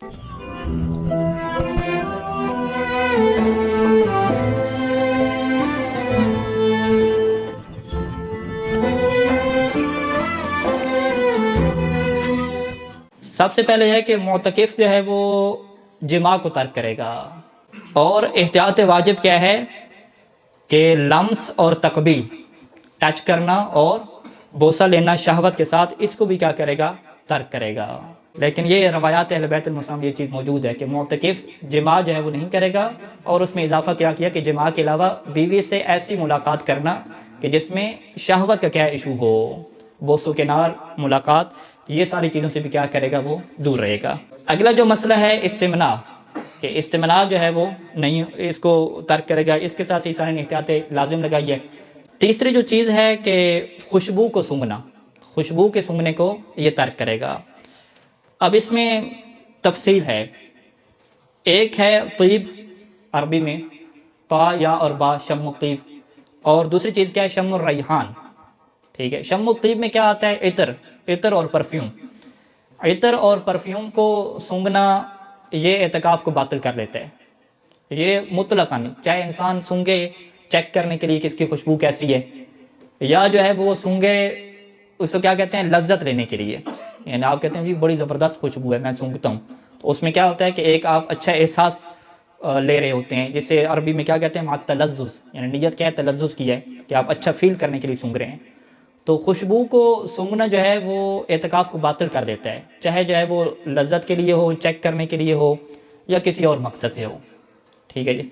سب سے پہلے ہے کہ معتکف جو ہے وہ جماع کو ترک کرے گا، اور احتیاط واجب کیا ہے کہ لمس اور تقبیل، ٹچ کرنا اور بوسہ لینا شہوت کے ساتھ، اس کو بھی کیا کرے گا، ترک کرے گا۔ لیکن یہ روایات اہل بیت المسلم یہ چیز موجود ہے کہ معتکف جماع جو ہے وہ نہیں کرے گا، اور اس میں اضافہ کیا کہ جماع کے علاوہ بیوی سے ایسی ملاقات کرنا کہ جس میں شہوت کا کیا ایشو ہو، بوس و کنار ملاقات، یہ ساری چیزوں سے بھی کیا کرے گا، وہ دور رہے گا۔ اگلا جو مسئلہ ہے استمناء، کہ استمناء جو ہے وہ نہیں، اس کو ترک کرے گا، اس کے ساتھ ہی ساری احتیاطیں لازم لگائی ہے۔ تیسری جو چیز ہے کہ خوشبو کو سونگھنا، خوشبو کے سونگھنے کو یہ ترک کرے گا۔ اب اس میں تفصیل ہے، ایک ہے طیب، عربی میں طا یا اور با، شم الطیب، اور دوسری چیز کیا ہے، شم الریحان، ٹھیک ہے۔ شم الطیب میں کیا آتا ہے، عطر اور پرفیوم۔ عطر اور پرفیوم کو سونگھنا یہ اعتکاف کو باطل کر لیتا ہے، یہ مطلقاً، چاہے انسان سونگھے چیک کرنے کے لیے کہ اس کی خوشبو کیسی ہے، یا جو ہے وہ سونگھے اس کو کیا کہتے ہیں، لذت لینے کے لیے، یعنی آپ کہتے ہیں جی بڑی زبردست خوشبو ہے میں سونگھتا ہوں، تو اس میں کیا ہوتا ہے کہ ایک آپ اچھا احساس لے رہے ہوتے ہیں، جسے عربی میں کیا کہتے ہیں، مع التلذذ، یعنی نیت کیا ہے، تلذذ کی ہے کہ آپ اچھا فیل کرنے کے لیے سونگھ رہے ہیں۔ تو خوشبو کو سونگھنا جو ہے وہ اعتکاف کو باطل کر دیتا ہے، چاہے جو ہے وہ لذت کے لیے ہو، چیک کرنے کے لیے ہو، یا کسی اور مقصد سے ہو، ٹھیک ہے جی۔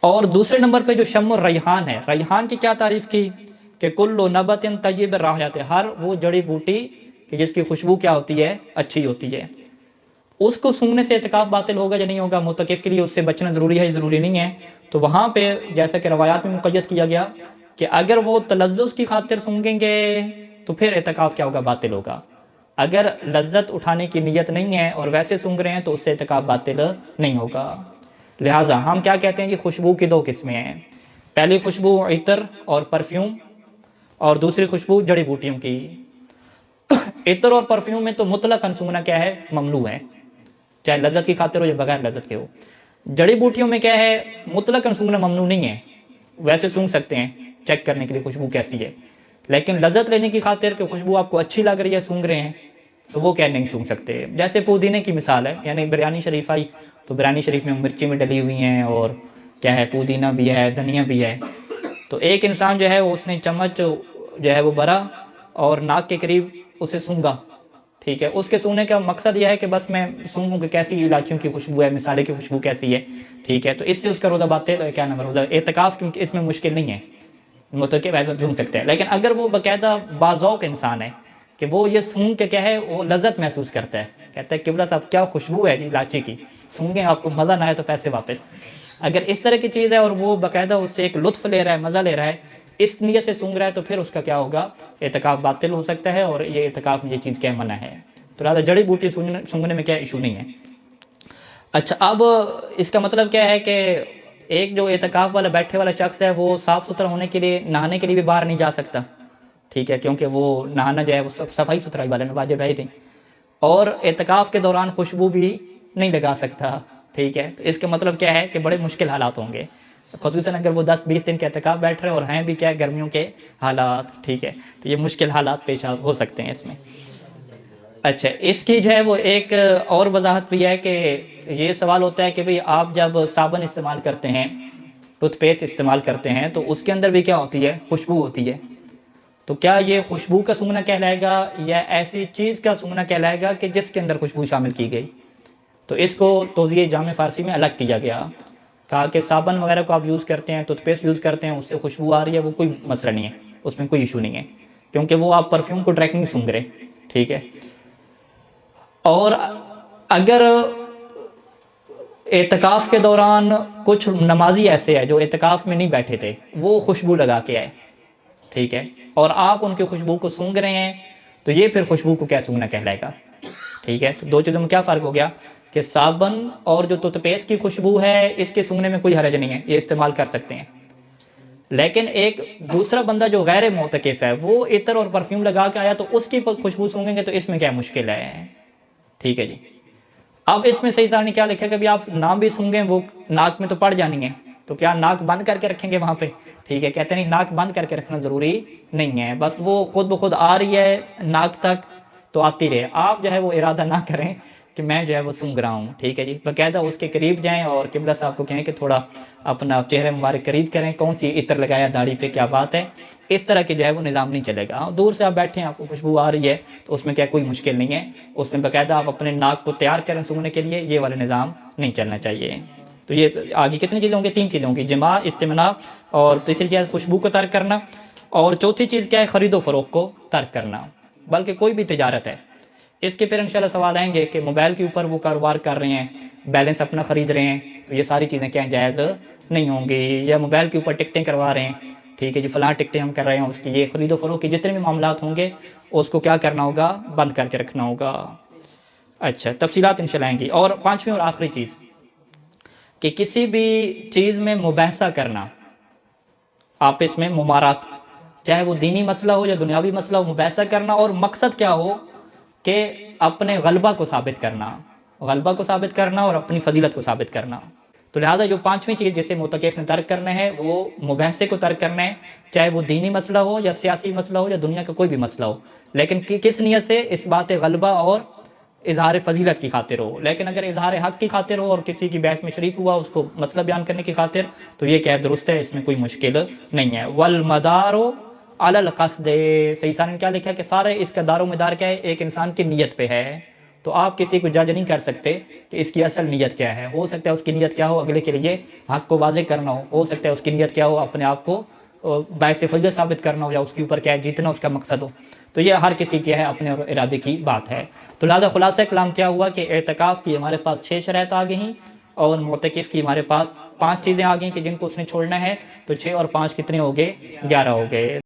اور دوسرے نمبر پہ جو شم الریحان ہے، ریحان کی کیا تعریف کی کہ کل نبت طیب الرائحۃ، ہر وہ جڑی بوٹی کہ جس کی خوشبو کیا ہوتی ہے، اچھی ہوتی ہے، اس کو سونگھنے سے اعتکاف باطل ہوگا یا نہیں ہوگا؟ معتکف کے لیے اس سے بچنا ضروری ہے، ضروری نہیں ہے؟ تو وہاں پہ جیسا کہ روایات میں مقید کیا گیا کہ اگر وہ تلذذ کی خاطر سونگھیں گے تو پھر اعتکاف کیا ہوگا، باطل ہوگا۔ اگر لذت اٹھانے کی نیت نہیں ہے اور ویسے سونگھ رہے ہیں تو اس سے اعتکاف باطل نہیں ہوگا۔ لہٰذا ہم کیا کہتے ہیں کہ خوشبو کی دو قسمیں ہیں، پہلی خوشبو عطر اور پرفیوم، اور دوسری خوشبو جڑی بوٹیوں کی۔ عطر اور پرفیوم میں تو مطلقاً سونگھنا کیا ہے، ممنوع ہے، چاہے لذت کی خاطر ہو یا بغیر لذت کے ہو۔ جڑی بوٹیوں میں کیا ہے، مطلقاً سونگھنا ممنوع نہیں ہے، ویسے سونگھ سکتے ہیں چیک کرنے کے لیے خوشبو کیسی ہے، لیکن لذت لینے کی خاطر کہ خوشبو آپ کو اچھی لگ رہی ہے سونگھ رہے ہیں، تو وہ کیا نہیں سونگھ سکتے۔ جیسے پودینے کی مثال ہے، یعنی بریانی شریف آئی تو بریانی شریف میں مرچی میں ڈلی ہوئی ہیں، اور کیا ہے، پودینہ بھی ہے، دھنیا بھی ہے، تو ایک انسان جو ہے اس نے چمچ جو ہے وہ بھرا اور ناک کے قریب اسے سونگھا، ٹھیک ہے، اس کے سونگنے کا مقصد یہ ہے کہ بس میں سونگھوں کہ کیسی الائچیوں کی خوشبو ہے، مسالے کی خوشبو کیسی ہے، ٹھیک ہے، تو اس سے اس کا روزہ باطل، کیا نام ہے، روزہ اعتکاف، کیونکہ اس میں مشکل نہیں ہے، متوقع ایسا سونگھ سکتے ہیں۔ لیکن اگر وہ باقاعدہ باذوق انسان ہے کہ وہ یہ سونگھ کے کیا ہے، وہ لذت محسوس کرتا ہے، کہتا ہے قبلہ صاحب کیا خوشبو ہے جی الائچی کی، سونگیں آپ کو مزہ نہ آئے تو پیسے واپس، اگر اس طرح کی چیز ہے اور وہ باقاعدہ اس سے ایک لطف لے رہا ہے، مزہ لے رہا ہے، اس نیت سے سونگ رہا ہے، تو پھر اس کا کیا ہوگا، اعتکاف باطل ہو سکتا ہے، اور یہ اعتکاف میں یہ چیز کیا منع ہے۔ تو لہٰذا جڑی بوٹی سونگنے میں کیا ایشو نہیں ہے۔ اچھا، اب اس کا مطلب کیا ہے کہ ایک جو اعتکاف والا بیٹھے والا شخص ہے وہ صاف ستھرا ہونے کے لیے، نہانے کے لیے بھی باہر نہیں جا سکتا، ٹھیک ہے، کیونکہ وہ نہانا جو ہے وہ صفائی ستھرائی والے میں واجب ہے ہی نہیں، اور اعتکاف کے دوران خوشبو بھی نہیں لگا سکتا، ٹھیک ہے۔ تو اس کا مطلب کیا ہے کہ بڑے مشکل حالات ہوں گے، خصوصاً اگر وہ 10-20 دن کے اعتکاف بیٹھ رہے اور ہیں بھی کیا گرمیوں کے حالات، ٹھیک ہے، تو یہ مشکل حالات پیش ہو سکتے ہیں اس میں۔ اچھا، اس کی جو ہے وہ ایک اور وضاحت بھی ہے کہ یہ سوال ہوتا ہے کہ بھئی آپ جب صابن استعمال کرتے ہیں، ٹوتھ پیسٹ استعمال کرتے ہیں، تو اس کے اندر بھی کیا ہوتی ہے، خوشبو ہوتی ہے، تو کیا یہ خوشبو کا سونگھنا کہلائے گا یا ایسی چیز کا سونگھنا کہلائے گا کہ جس کے اندر خوشبو شامل کی گئی؟ تو اس کو توضیح جامع فارسی میں الگ کیا گیا، کہا کہ صابن وغیرہ کو آپ یوز کرتے ہیں، ٹوتھ پیسٹ یوز کرتے ہیں، اس سے خوشبو آ رہی ہے، وہ کوئی مسئلہ نہیں ہے، اس میں کوئی ایشو نہیں ہے، کیونکہ وہ آپ پرفیوم کو ڈائریکٹ نہیں سونگھ رہے، ٹھیک ہے۔ اور اگر اعتکاف کے دوران کچھ نمازی ایسے ہیں جو اعتکاف میں نہیں بیٹھے تھے، وہ خوشبو لگا کے آئے، ٹھیک ہے، اور آپ ان کی خوشبو کو سونگھ رہے ہیں، تو یہ پھر خوشبو کو کیا سونگھنا کہلائے گا، ٹھیک ہے۔ تو دو چیزوں میں کیا فرق ہو گیا کہ صابن اور جو ٹوتھ پیسٹ کی خوشبو ہے، اس کے سونگھنے میں کوئی حرج نہیں ہے، یہ استعمال کر سکتے ہیں، لیکن ایک دوسرا بندہ جو غیر معتکف ہے وہ عطر اور پرفیوم لگا کے آیا تو اس کی خوشبو سونگیں گے، تو اس میں کیا مشکل ہے، ٹھیک ہے جی۔ اب اس میں صحیح نے کیا لکھا کہ ابھی آپ نام بھی سن گئے وہ ناک میں تو پڑ جانی ہے، تو کیا ناک بند کر کے رکھیں گے وہاں پہ؟ ٹھیک ہے، کہتے ہیں نہیں، ناک بند کر کے رکھنا ضروری نہیں ہے، بس وہ خود بخود آ رہی ہے ناک تک تو آتی رہے، آپ جو ہے وہ ارادہ نہ کریں کہ میں جو ہے وہ سونگ رہا ہوں، ٹھیک ہے جی، باقاعدہ اس کے قریب جائیں اور قبلہ صاحب کو کہیں کہ تھوڑا اپنا چہرے مبارک قریب کریں، کون سی عطر لگایا داڑھی پہ، کیا بات ہے، اس طرح کی جو ہے وہ نظام نہیں چلے گا۔ دور سے آپ بیٹھے ہیں، آپ کو خوشبو آ رہی ہے تو اس میں کیا کوئی مشکل نہیں ہے، اس میں باقاعدہ آپ اپنے ناک کو تیار کریں سونگنے کے لیے، یہ والے نظام نہیں چلنا چاہیے۔ تو یہ آگے کتنی چیزیں ہوں گی؟ 3 چیزیں ہوں گی، جماع، استمناء، اور تیسری چیز خوشبو کو ترک کرنا، اور چوتھی چیز کیا ہے؟ خرید و فروخت کو ترک کرنا، بلکہ کوئی بھی تجارت ہے۔ اس کے پھر انشاءاللہ سوال آئیں گے کہ موبائل کے اوپر وہ کاروبار کر رہے ہیں، بیلنس اپنا خرید رہے ہیں، تو یہ ساری چیزیں کیا ہیں؟ جائز نہیں ہوں گی، یا موبائل کے اوپر ٹکٹیں کروا رہے ہیں، ٹھیک ہے جی، فلاں ٹکٹیں ہم کر رہے ہیں، اس کی یہ خرید و فروخت کے جتنے بھی معاملات ہوں گے اس کو کیا کرنا ہوگا؟ بند کر کے رکھنا ہوگا۔ اچھا، تفصیلات انشاءاللہ آئیں گی۔ اور 5ویں اور آخری چیز کہ کسی بھی چیز میں مباحثہ کرنا، آپس میں ممارات، چاہے وہ دینی مسئلہ ہو یا دنیاوی مسئلہ ہو، مباحثہ کرنا، اور مقصد کیا ہو کہ اپنے غلبہ کو ثابت کرنا، غلبہ کو ثابت کرنا اور اپنی فضیلت کو ثابت کرنا۔ تو لہٰذا جو 5ویں چیز جسے معتکف نے ترک کرنا ہے وہ مباحثے کو ترک کرنا ہے، چاہے وہ دینی مسئلہ ہو یا سیاسی مسئلہ ہو یا دنیا کا کوئی بھی مسئلہ ہو، لیکن کس نیت سے؟ اس بات غلبہ اور اظہار فضیلت کی خاطر ہو۔ لیکن اگر اظہار حق کی خاطر ہو اور کسی کی بحث میں شریک ہوا اس کو مسئلہ بیان کرنے کی خاطر، تو یہ کیا درست ہے، اس میں کوئی مشکل نہیں ہے۔ والمدار علی القصد، صحیح نے کیا لکھا ہے کہ سارے اس کا دار و مدار کیا ہے؟ ایک انسان کی نیت پہ ہے۔ تو آپ کسی کو جج نہیں کر سکتے کہ اس کی اصل نیت کیا ہے، ہو سکتا ہے اس کی نیت کیا ہو؟ اگلے کے لیے حق کو واضح کرنا ہو سکتا ہے اس کی نیت کیا ہو؟ اپنے آپ کو باعث فضیلت ثابت کرنا ہو، یا اس کے اوپر کیا ہے؟ جیتنا اس کا مقصد ہو۔ تو یہ ہر کسی کی ہے اپنے ارادے کی بات ہے۔ تو لہٰذا خلاصہ کلام کیا ہوا کہ اعتکاف کی ہمارے پاس 6 شرائط آ گئی ہیں، اور معتکف کی ہمارے پاس 5 چیزیں آ گئیں کہ جن کو اس نے چھوڑنا ہے، تو 6 اور 5 کتنے ہو گئے؟ 11 ہو گئے۔